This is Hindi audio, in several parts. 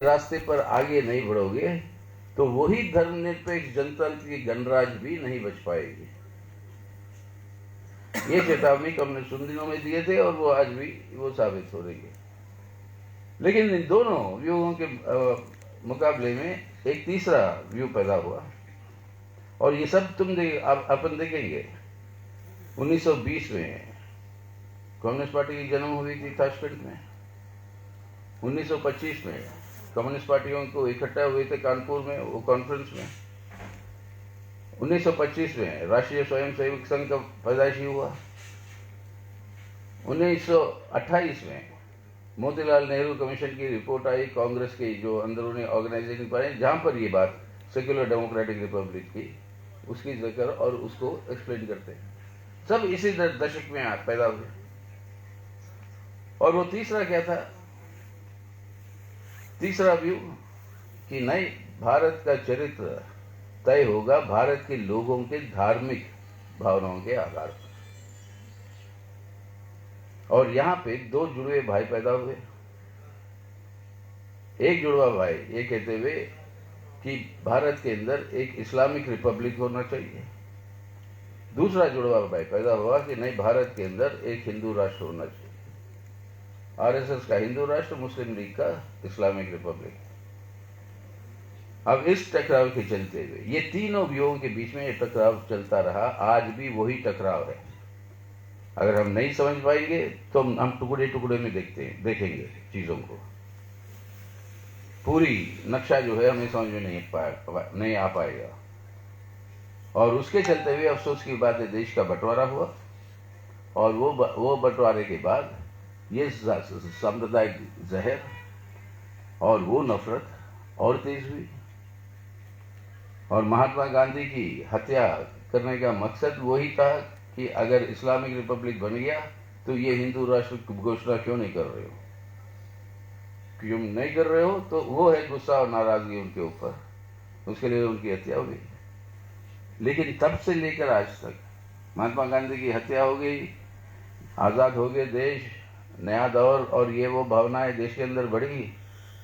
रास्ते पर आगे नहीं बढ़ोगे तो वही धर्मनिरपेक्ष जनतंत्र की गणराज भी नहीं बच पाएगी। ये चेतावनी कम्युनिस्ट उन दिनों में दिए थे और वो आज भी वो साबित हो रही है। लेकिन इन दोनों व्यूहों के मुकाबले में एक तीसरा व्यू पैदा हुआ और ये सब अपन देखेंगे। 1920 में कम्युनिस्ट पार्टी की जन्म हुई थी ताशकंद में। 1925 में कम्युनिस्ट पार्टियों को इकट्ठा हुए थे कानपुर में, वो कॉन्फ्रेंस में। 1925 में राष्ट्रीय स्वयंसेवक संघ का पैदाइशी हुआ। 1928 में मोतीलाल नेहरू कमीशन की रिपोर्ट आई, कांग्रेस की जो अंदरूनी ऑर्गेनाइजेशन पर, जहां पर ये बात सेक्युलर डेमोक्रेटिक रिपब्लिक की, उसकी जिक्र और उसको एक्सप्लेन करते हैं। सब इसी दशक में पैदा हुए। और वो तीसरा क्या था? तीसरा व्यू कि नहीं, भारत का चरित्र तय होगा भारत के लोगों के धार्मिक भावनाओं के आधार पर। और यहां पे दो जुड़वे भाई पैदा हुए। एक जुड़वा भाई ये कहते हुए कि भारत के अंदर एक इस्लामिक रिपब्लिक होना चाहिए। दूसरा जुड़वा भाई पैदा हुआ कि नहीं, भारत के अंदर एक हिंदू राष्ट्र होना चाहिए। आरएसएस का हिंदू राष्ट्र, मुस्लिम लीग का इस्लामिक रिपब्लिक। अब इस टकराव के चलते हुए ये तीनों व्यूहों के बीच में ये टकराव चलता रहा। आज भी वही टकराव है। अगर हम नहीं समझ पाएंगे तो हम टुकड़े टुकड़े में देखेंगे चीजों को। पूरी नक्शा जो है हमें समझ में नहीं आ पाएगा। और उसके चलते हुए अफसोस की बात है, देश का बंटवारा हुआ। और वो बंटवारे के बाद ये सांप्रदायिक जहर और वो नफरत और तेज हुई। और महात्मा गांधी की हत्या करने का मकसद वही था कि अगर इस्लामिक रिपब्लिक बन गया तो ये हिंदू राष्ट्र की घोषणा क्यों नहीं कर रहे हो, क्यों नहीं कर रहे हो? तो वो है गुस्सा और नाराजगी उनके ऊपर, उसके लिए उनकी हत्या हो गई। लेकिन तब से लेकर आज तक महात्मा गांधी की हत्या हो गई, आजाद हो गए देश, नया दौर और ये वो भावनाएं देश के अंदर बढ़ी,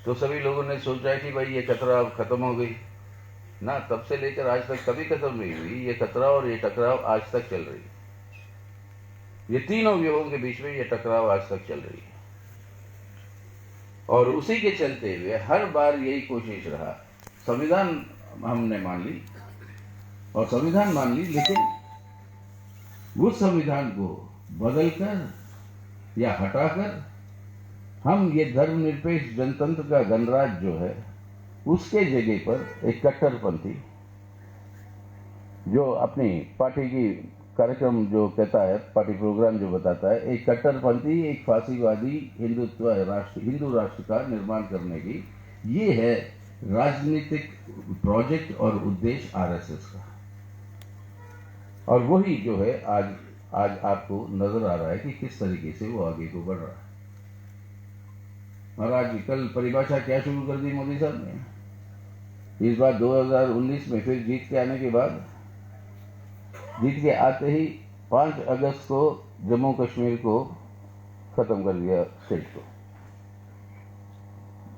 तो सभी लोगों ने सोचा कि भाई ये खतरा अब खत्म हो गई ना। तब से लेकर आज तक कभी खत्म नहीं हुई ये खतरा, और ये टकराव आज तक चल रही है। ये तीनों व्यूहों के बीच में ये टकराव आज तक चल रही है। और उसी के चलते हुए हर बार यही कोशिश रहा। संविधान हमने मान ली और संविधान मान ली, लेकिन उस संविधान को बदलकर या हटाकर हम ये धर्मनिरपेक्ष जनतंत्र का गणराज्य जो है उसके जगह पर एक कट्टरपंथी जो अपनी पार्टी की कार्यक्रम जो कहता है, पार्टी प्रोग्राम जो बताता है, एक कट्टरपंथी, एक फांसीवादी हिंदू राष्ट्र का निर्माण करने की, ये है राजनीतिक प्रोजेक्ट और उद्देश्य आरएसएस का। और वही जो है आज आपको नजर आ रहा है कि किस तरीके से वो आगे को बढ़ रहा है। महाराज कल परिभाषा क्या शुरू कर दी मोदी साहब ने? इस बार 2019 में फिर जीत के आने के बाद, जीत के आते ही 5 अगस्त को जम्मू कश्मीर को खत्म कर दिया, स्टेट को।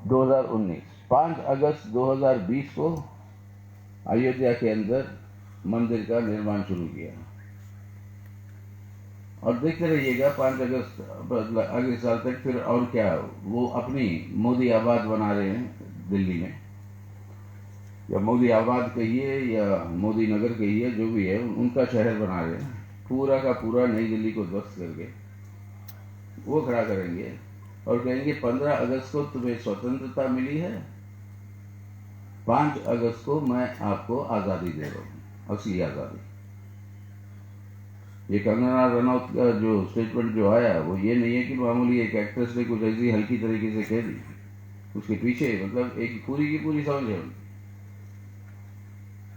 2019 5 अगस्त 2020 को अयोध्या के अंदर मंदिर का निर्माण शुरू किया। और देखते रहिएगा 5 अगस्त अगले साल तक फिर और क्या, वो अपनी मोदी आबाद बना रहे हैं दिल्ली में, या मोदी आबाद कहिए या मोदी नगर कहिए, जो भी है उनका शहर बना रहे हैं। पूरा का पूरा नई दिल्ली को ध्वस्त करके वो खड़ा करेंगे और कहेंगे 15 अगस्त को तुम्हें स्वतंत्रता मिली है, 5 अगस्त को मैं आपको आजादी दे रहा हूं, असली आजादी। ये कंगना रनौत का जो स्टेटमेंट जो आया वो ये नहीं है कि मामूली एक एक्ट्रेस ने कुछ ऐसी हल्की तरीके से कह दी, उसके पीछे मतलब एक पूरी की पूरी समझ है।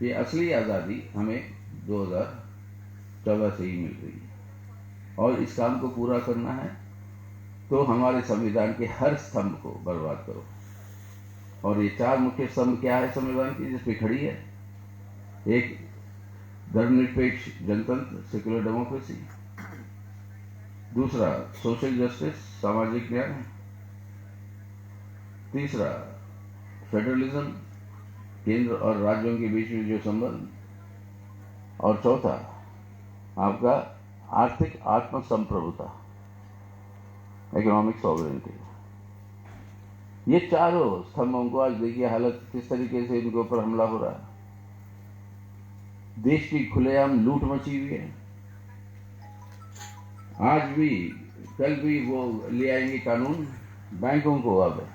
ये असली आज़ादी हमें 2014 से ही मिल रही है और इस काम को पूरा करना है तो हमारे संविधान के हर स्तंभ को बर्बाद करो। और ये 4 मुख्य स्तंभ क्या है संविधान की जिस पे खड़ी है? एक, धर्मनिरपेक्ष जनतंत्र, सेक्युलर डेमोक्रेसी। दूसरा, सोशल जस्टिस, सामाजिक न्याय। तीसरा, फेडरलिज्म, केंद्र और राज्यों के बीच में जो संबंध, और चौथा आपका आर्थिक आत्मसंप्रभुता, इकोनॉमिक सॉवरेनिटी। ये चारों स्तंभों को आज देखिए हालत किस तरीके से इनके ऊपर हमला हो रहा है। देश की खुलेआम लूट मची हुई है। आज भी कल भी वो ले आएंगे कानून बैंकों को, अब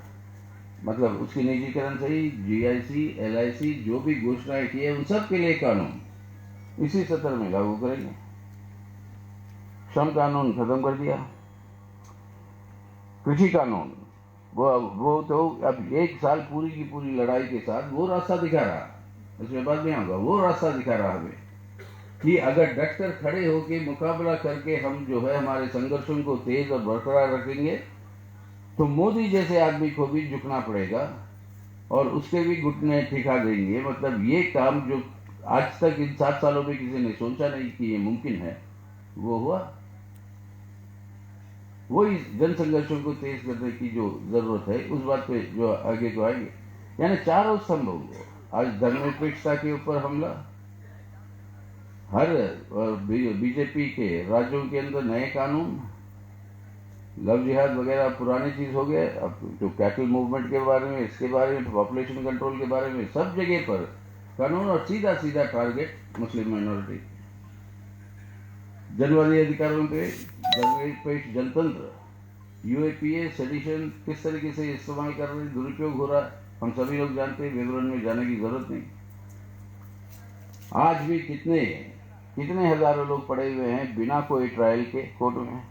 मतलब उसकी निजीकरण से ही जीआईसी, एलआईसी जो भी घोषणाएं की है उन सब के लिए कानून इसी सत्र में लागू करेंगे। श्रम कानून खत्म कर दिया, कृषि कानून वो तो अब 1 साल पूरी की पूरी लड़ाई के साथ वो रास्ता दिखा रहा, इसमें बात नहीं होगा, वो रास्ता दिखा रहा हमें कि अगर डटकर खड़े होकर मुकाबला करके हम जो है हमारे संघर्षों को तेज और बरकरार रखेंगे तो मोदी जैसे आदमी को भी झुकना पड़ेगा और उसके भी घुटने ठिका देंगे। मतलब ये काम जो आज तक इन 7 सालों में किसी ने सोचा नहीं कि ये मुमकिन है, वो हुआ। वही जन संघर्षों को तेज करने की जो जरूरत है उस बात पे जो आगे तो आएंगे। यानी चारों स्तंभों को आज धर्मनिरपेक्षता के ऊपर हमला, हर बीजेपी के राज्यों के अंदर नए कानून, लव जिहाद वगैरह पुरानी चीज हो गए। अब जो कैटल मूवमेंट के बारे में, इसके बारे में, पॉपुलेशन कंट्रोल के बारे में, सब जगह पर कानून और सीधा सीधा टारगेट मुस्लिम माइनॉरिटी। जनवादी अधिकारों पे धर्मनिरपेक्ष जनतंत्र, यूएपीए, सेडिशन किस तरीके से इस्तेमाल कर रहे, दुरुपयोग हो रहा है हम सभी लोग जानते हैं, विवरण में जाने की जरूरत नहीं। आज भी कितने हजारों लोग पड़े हुए हैं बिना कोई ट्रायल के कोर्ट में,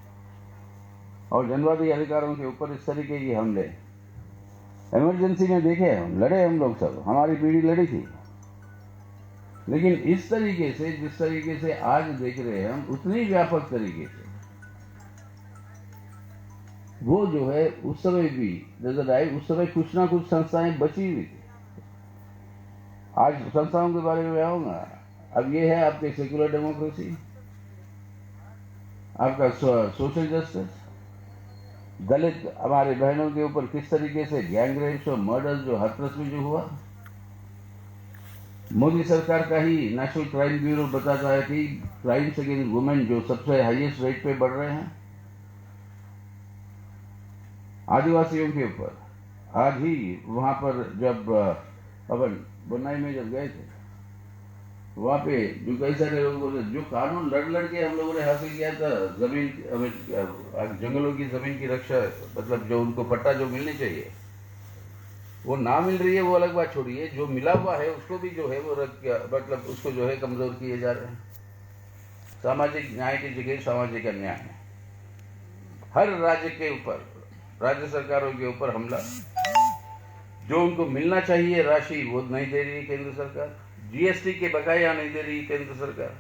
और जनवादी अधिकारों के ऊपर इस तरीके की हमले इमरजेंसी में देखे हम, लड़े हम लोग सब, हमारी पीढ़ी लड़ी थी। लेकिन इस तरीके से जिस तरीके से आज देख रहे हैं हम, उतनी व्यापक तरीके से वो जो है उस समय भी नजर आई। उस समय कुछ ना कुछ संस्थाएं बची हुई थी। आज संस्थाओं के बारे में आऊंगा। अब ये है आपके सेकुलर डेमोक्रेसी, आपका सोशल जस्टिस, दलित हमारे बहनों के ऊपर किस तरीके से गैंग रेप्स और मर्डर्स जो हाथरस में जो हुआ। मोदी सरकार का ही नेशनल क्राइम ब्यूरो बताता है कि क्राइम्स अगेंस्ट वुमेन जो सबसे हाईएस्ट रेट पे बढ़ रहे हैं। आदिवासियों के ऊपर आज ही वहां पर जब अपन बुनाई में जब गए थे, वहां पे जो कई सारे लोगों ने जो कानून लड़ के हम लोगों ने हासिल किया था, जमीन जंगलों की जमीन की रक्षा, मतलब जो उनको पट्टा जो मिलनी चाहिए वो ना मिल रही है, वो अलग बात छोड़िए, जो मिला हुआ है उसको भी जो है वो मतलब उसको जो है कमजोर किए जा रहे हैं। सामाजिक न्याय की जगह सामाजिक अन्याय है। हर राज्य के ऊपर, राज्य सरकारों के ऊपर हमला। जो उनको मिलना चाहिए राशि वो नहीं दे रही है केंद्र सरकार, जीएसटी के बकाया नहीं दे रही है केंद्र सरकार,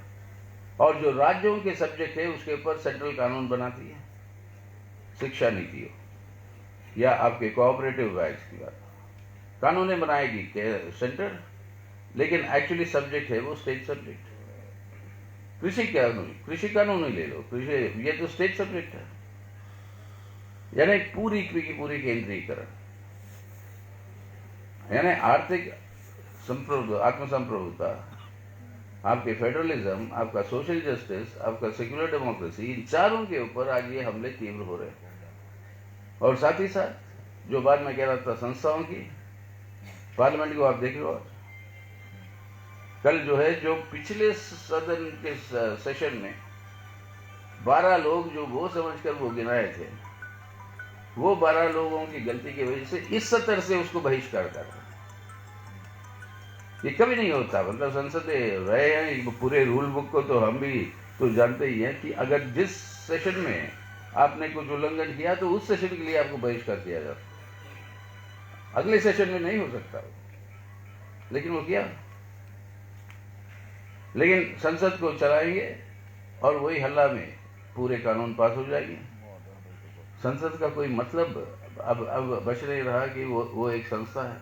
और जो राज्यों के सब्जेक्ट है उसके ऊपर सेंट्रल कानून बनाती है। शिक्षा नीति हो या आपके कोऑपरेटिव राइट्स की बात, कानूनें बनाएगी सेंटर, लेकिन एक्चुअली सब्जेक्ट है वो स्टेट सब्जेक्ट। कृषि कानून ही ले लो, कृषि ये तो स्टेट सब्जेक्ट है। यानी पूरी की पूरी केंद्रीकरण, यानी आर्थिक आत्मसंप्रभुता, आपके फेडरलिज्म, आपका सोशल जस्टिस, आपका सेक्युलर डेमोक्रेसी, इन चारों के ऊपर आज ये हमले तीव्र हो रहे हैं। और साथ ही साथ जो बात मैं कह रहा था संस्थाओं की, पार्लियामेंट को आप देख लो, कल जो है जो पिछले सदन के सेशन में 12 लोग जो वो समझकर वो गिनाए थे, वो 12 लोगों की गलती की वजह से इस सत्र से उसको बहिष्कार कर रहे। ये कभी नहीं होता, मतलब संसद रहे हैं, पूरे रूल बुक को तो हम भी तो जानते ही हैं कि अगर जिस सेशन में आपने कुछ उल्लंघन किया तो उस सेशन के लिए आपको बहिष्कार किया जाता, अगले सेशन में नहीं हो सकता। लेकिन वो किया, लेकिन संसद को चलाएंगे और वही हल्ला में पूरे कानून पास हो जाएंगे। संसद का कोई मतलब अब बच नहीं रहा कि वो एक संस्था है।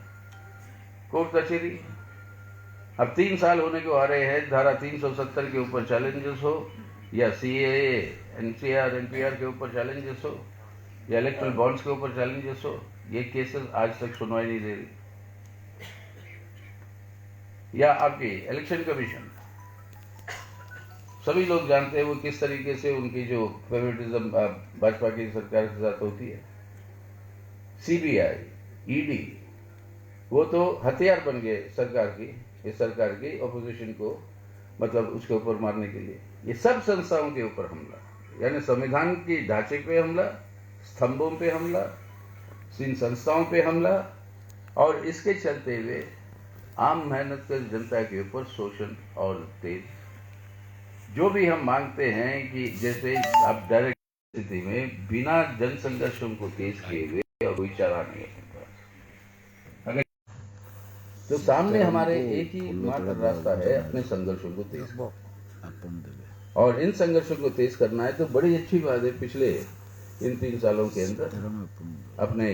कोर्ट कचहरी अब 3 साल होने को आ रहे हैं, धारा 370 के ऊपर चैलेंजेस हो, या सीएए, एनसीआर, एनपीआर के ऊपर चैलेंजेस हो, या इलेक्ट्रल बॉन्ड्स के ऊपर चैलेंजेस हो, ये केसेस आज तक सुनवाई नहीं दे रही। या आपकी इलेक्शन कमीशन, सभी लोग जानते हैं वो किस तरीके से उनकी जो फेवरेटिज्म भाजपा की सरकार के साथ होती है। सीबीआई, ईडी, वो तो हथियार बन गए सरकार की, इस सरकार की ऑपोजिशन को मतलब उसके ऊपर मारने के लिए। ये सब संस्थाओं के ऊपर हमला, यानी संविधान की ढांचे पे हमला, स्तंभों पे हमला, इन संस्थाओं पे हमला, और इसके चलते हुए आम मेहनत कर जनता के ऊपर शोषण और तेज। जो भी हम मांगते हैं कि जैसे अब डायरेक्ट स्थिति में बिना जन संघर्षों को तेज किए हुए और कोई चारा नहीं है अगर तो सामने हमारे एक ही मात्र रास्ता है अपने संघर्षों को तेज, और इन संघर्षों को तेज करना है। तो बड़ी अच्छी बात है, पिछले इन 3 सालों के अंदर अपने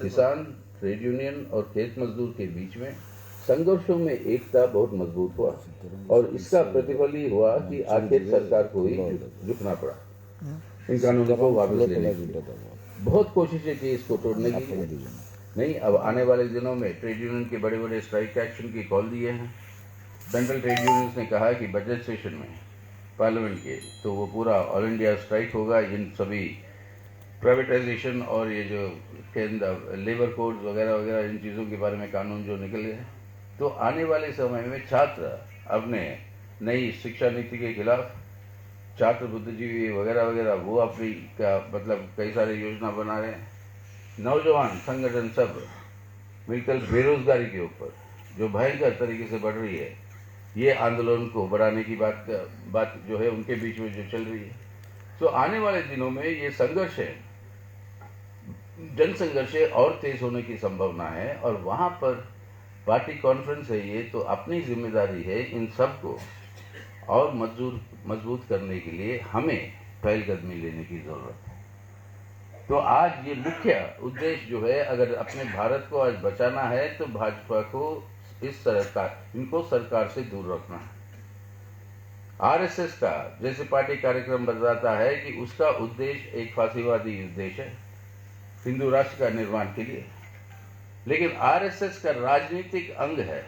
किसान, ट्रेड यूनियन और खेत मजदूर के बीच में संघर्षों में एकता बहुत मजबूत हुआ, और इसका प्रतिफल ही हुआ कि आखिर सरकार को ही झुकना पड़ा इन कानूनों को वापस लेने की। बहुत कोशिशें की इसको तोड़ने की, नहीं। अब आने वाले दिनों में ट्रेड यूनियन के बड़े बड़े स्ट्राइक एक्शन की कॉल दिए हैं। सेंट्रल ट्रेड यूनियंस ने कहा कि बजट सेशन में पार्लियामेंट के तो वो पूरा ऑल इंडिया स्ट्राइक होगा। इन सभी प्राइवेटाइजेशन और ये जो केंद्र लेबर कोड्स वगैरह वगैरह इन चीज़ों के बारे में कानून जो निकले हैं, तो आने वाले समय में छात्र अपने नई शिक्षा नीति के खिलाफ, छात्र बुद्धिजीवी वगैरह वगैरह वो अपनी का मतलब कई सारे योजना बना रहे हैं। नौजवान संगठन सब मिलकर बेरोजगारी के ऊपर जो भयंकर तरीके से बढ़ रही है, ये आंदोलन को बढ़ाने की बात जो है उनके बीच में जो चल रही है। तो आने वाले दिनों में ये संघर्ष है, जन संघर्ष और तेज होने की संभावना है, और वहां पर पार्टी कॉन्फ्रेंस है ये, तो अपनी जिम्मेदारी है इन सब को और मजबूत करने के लिए हमें पहलकदमी लेने की जरूरत है। तो आज ये मुख्य उद्देश्य जो है, अगर अपने भारत को आज बचाना है तो भाजपा को इनको सरकार से दूर रखना है। आरएसएस का जैसे पार्टी कार्यक्रम बताता है कि उसका उद्देश्य एक फांसीवादी उद्देश्य है हिंदू राष्ट्र का निर्माण के लिए, लेकिन आरएसएस का राजनीतिक अंग है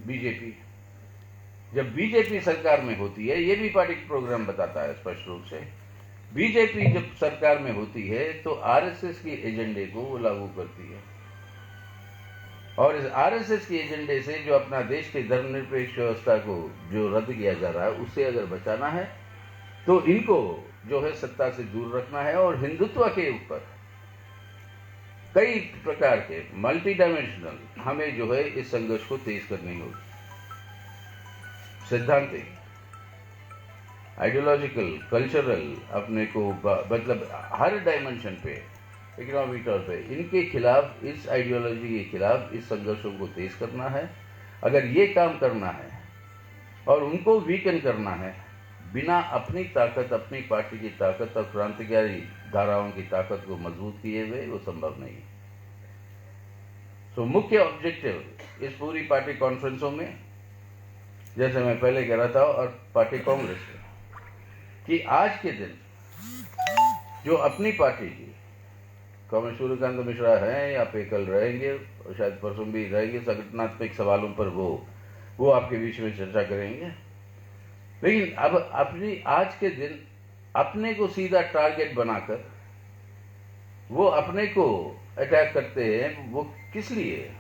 बीजेपी। जब बीजेपी सरकार में होती है, ये भी पार्टी प्रोग्राम बताता है स्पष्ट रूप से, बीजेपी जब सरकार में होती है तो आरएसएस के एजेंडे को वो लागू करती है, और इस आरएसएस के एजेंडे से जो अपना देश के धर्मनिरपेक्ष व्यवस्था को जो रद्द किया जा रहा है, उससे अगर बचाना है तो इनको जो है सत्ता से दूर रखना है, और हिंदुत्व के ऊपर कई प्रकार के मल्टी डायमेंशनल हमें जो है इस संघर्ष को तेज करनी होगी। सिद्धांतिक, आइडियोलॉजिकल, कल्चरल, अपने को मतलब हर डायमेंशन पे, इकोनॉमिक तौर पे इनके खिलाफ, इस आइडियोलॉजी के खिलाफ इस संघर्षों को तेज करना है। अगर ये काम करना है और उनको वीकन करना है बिना अपनी ताकत, अपनी पार्टी की ताकत और क्रांतिकारी धाराओं की ताकत को मजबूत किए हुए, वो संभव नहीं। तो मुख्य ऑब्जेक्टिव इस पूरी पार्टी कॉन्फ्रेंसों में, जैसे मैं पहले कह रहा था, और पार्टी कांग्रेस कि आज के दिन जो अपनी पार्टी की कॉमरेड सूर्यकांत मिश्रा हैं, या पे कल रहेंगे और शायद परसों भी रहेंगे, संगठनात्मक सवालों पर वो आपके बीच में चर्चा करेंगे। लेकिन अब अपनी आज के दिन अपने को सीधा टारगेट बनाकर वो अपने को अटैक करते हैं। वो किस लिए?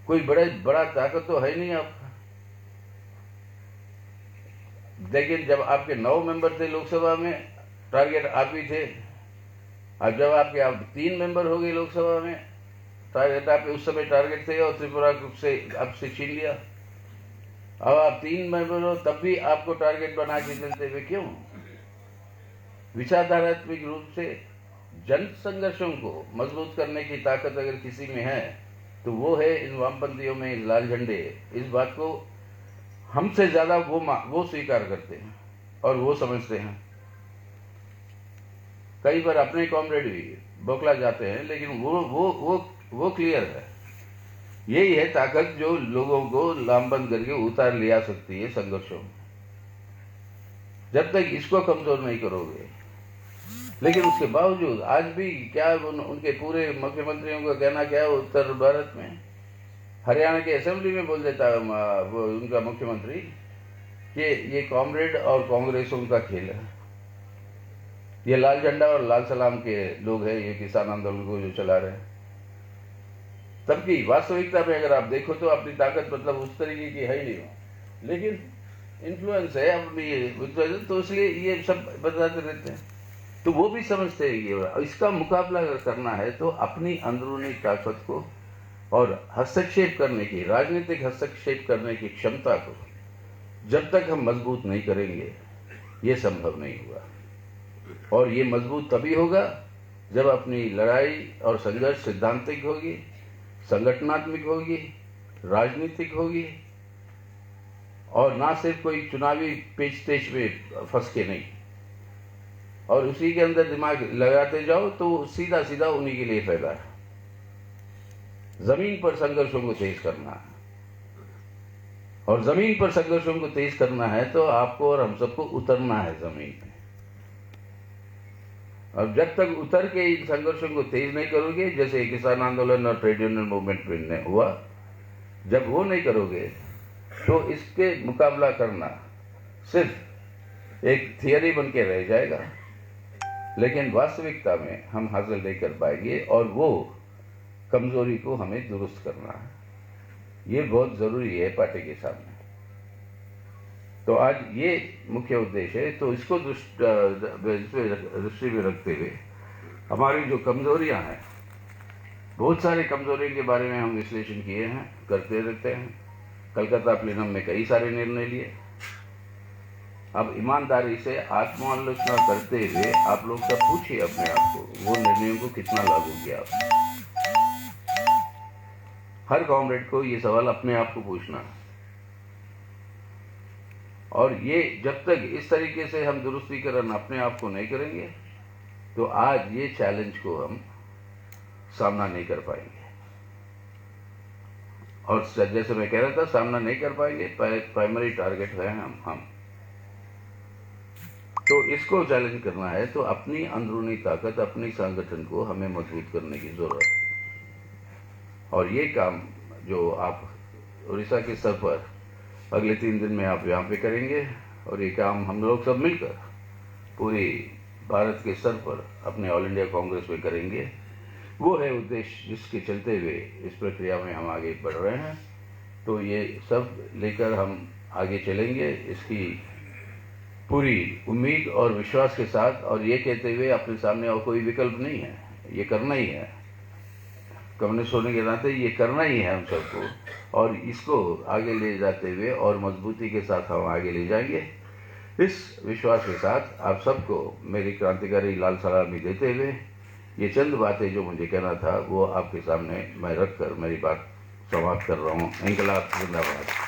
कोई बड़ा ताकत तो है नहीं आपका। लेकिन जब आपके 9 मेंबर थे लोकसभा में, टारगेट आप ही थे। अब जब आप 3 मेंबर हो गए लोकसभा में, टारगेट आप उस समय टारगेट थे, और त्रिपुरा से आपसे छीन लिया। अब आप 3 मेंबर हो, तब भी आपको टारगेट बना के चलते हुए क्यों? विचारधारात्मक रूप से जन संघर्षों को मजबूत करने की ताकत अगर किसी में है तो वो है इन वामपंथियों में लाल झंडे। इस बात को हमसे ज्यादा वो स्वीकार करते हैं और वो समझते हैं। कई बार अपने कॉमरेड भी बौखला जाते हैं, लेकिन वो क्लियर है। यही है ताकत जो लोगों को लामबंद करके उतार लिया सकती है संघर्षों में। जब तक इसको कमजोर नहीं करोगे, लेकिन उसके बावजूद आज भी क्या उनके पूरे मुख्यमंत्रियों का कहना क्या है, उत्तर भारत में हरियाणा के असेंबली में बोल देता वो उनका मुख्यमंत्री कि ये कॉमरेड और कांग्रेसों का खेल है, ये लाल झंडा और लाल सलाम के लोग हैं, ये किसान आंदोलन को जो चला रहे हैं। तबकि वास्तविकता में अगर आप देखो तो अपनी ताकत मतलब उस तरीके की है ही नहीं, लेकिन इन्फ्लुएंस है अपनी, तो इसलिए ये सब बताते रहते हैं। तो वो भी समझते हैं ये इसका मुकाबला अगर करना है तो अपनी अंदरूनी ताकत को और हस्तक्षेप करने की, राजनीतिक हस्तक्षेप करने की क्षमता को जब तक हम मजबूत नहीं करेंगे ये संभव नहीं होगा। और ये मजबूत तभी होगा जब अपनी लड़ाई और संघर्ष सिद्धांतिक होगी, संगठनात्मक होगी, राजनीतिक होगी, और ना सिर्फ कोई चुनावी पेचतेच में फंस के नहीं, और उसी के अंदर दिमाग लगाते जाओ तो सीधा सीधा उन्हीं के लिए फायदा है। जमीन पर संघर्षों को तेज करना है, और जमीन पर संघर्षों को तेज करना है तो आपको और हम सबको उतरना है जमीन पे। और जब तक उतर के इन संघर्षों को तेज नहीं करोगे, जैसे किसान आंदोलन और ट्रेड यूनियन मूवमेंट में हुआ, जब वो नहीं करोगे तो इसके मुकाबला करना सिर्फ एक थियरी बन के रह जाएगा, लेकिन वास्तविकता में हम हासिल नहीं कर पाएंगे। और वो कमजोरी को हमें दुरुस्त करना है, ये बहुत जरूरी है पार्टी के सामने। तो आज ये मुख्य उद्देश्य है। तो इसको दृष्टि में रखते हुए हमारी जो कमजोरियां हैं, बहुत सारी कमजोरियों के बारे में हम विश्लेषण किए हैं, करते रहते हैं। कलकत्ता प्लेनम में कई सारे निर्णय लिए। अब ईमानदारी से आत्मालोचना करते हुए आप लोग सब पूछिए अपने आप को, वो निर्णयों को कितना लागू किया आपने। हर कॉमरेड को ये सवाल अपने आप को पूछना है। और ये जब तक इस तरीके से हम दुरुस्तीकरण अपने आप को नहीं करेंगे तो आज ये चैलेंज को हम सामना नहीं कर पाएंगे। और जैसे मैं कह रहा था, सामना नहीं कर पाएंगे, प्राइमरी टारगेट है हम। तो इसको चैलेंज करना है तो अपनी अंदरूनी ताकत, अपनी संगठन को हमें मजबूत करने की जरूरत है। और ये काम जो आप उड़ीसा के स्तर पर अगले 3 दिन में आप यहाँ पे करेंगे, और ये काम हम लोग सब मिलकर पूरी भारत के स्तर पर अपने ऑल इंडिया कांग्रेस में करेंगे। वो है उद्देश्य जिसके चलते हुए इस प्रक्रिया में हम आगे बढ़ रहे हैं। तो ये सब लेकर हम आगे चलेंगे, इसकी पूरी उम्मीद और विश्वास के साथ, और ये कहते हुए अपने सामने और कोई विकल्प नहीं है, ये करना ही है। कम्युनिस्ट होने के नाते ये करना ही है हम सबको, और इसको आगे ले जाते हुए और मजबूती के साथ हम आगे ले जाएंगे। इस विश्वास के साथ आप सबको मेरी क्रांतिकारी लाल सलामी देते हुए ये चंद बातें जो मुझे कहना था वो आपके सामने मैं रखकर मेरी बात समाप्त कर रहा हूँ। इंकलाब जिंदाबाद।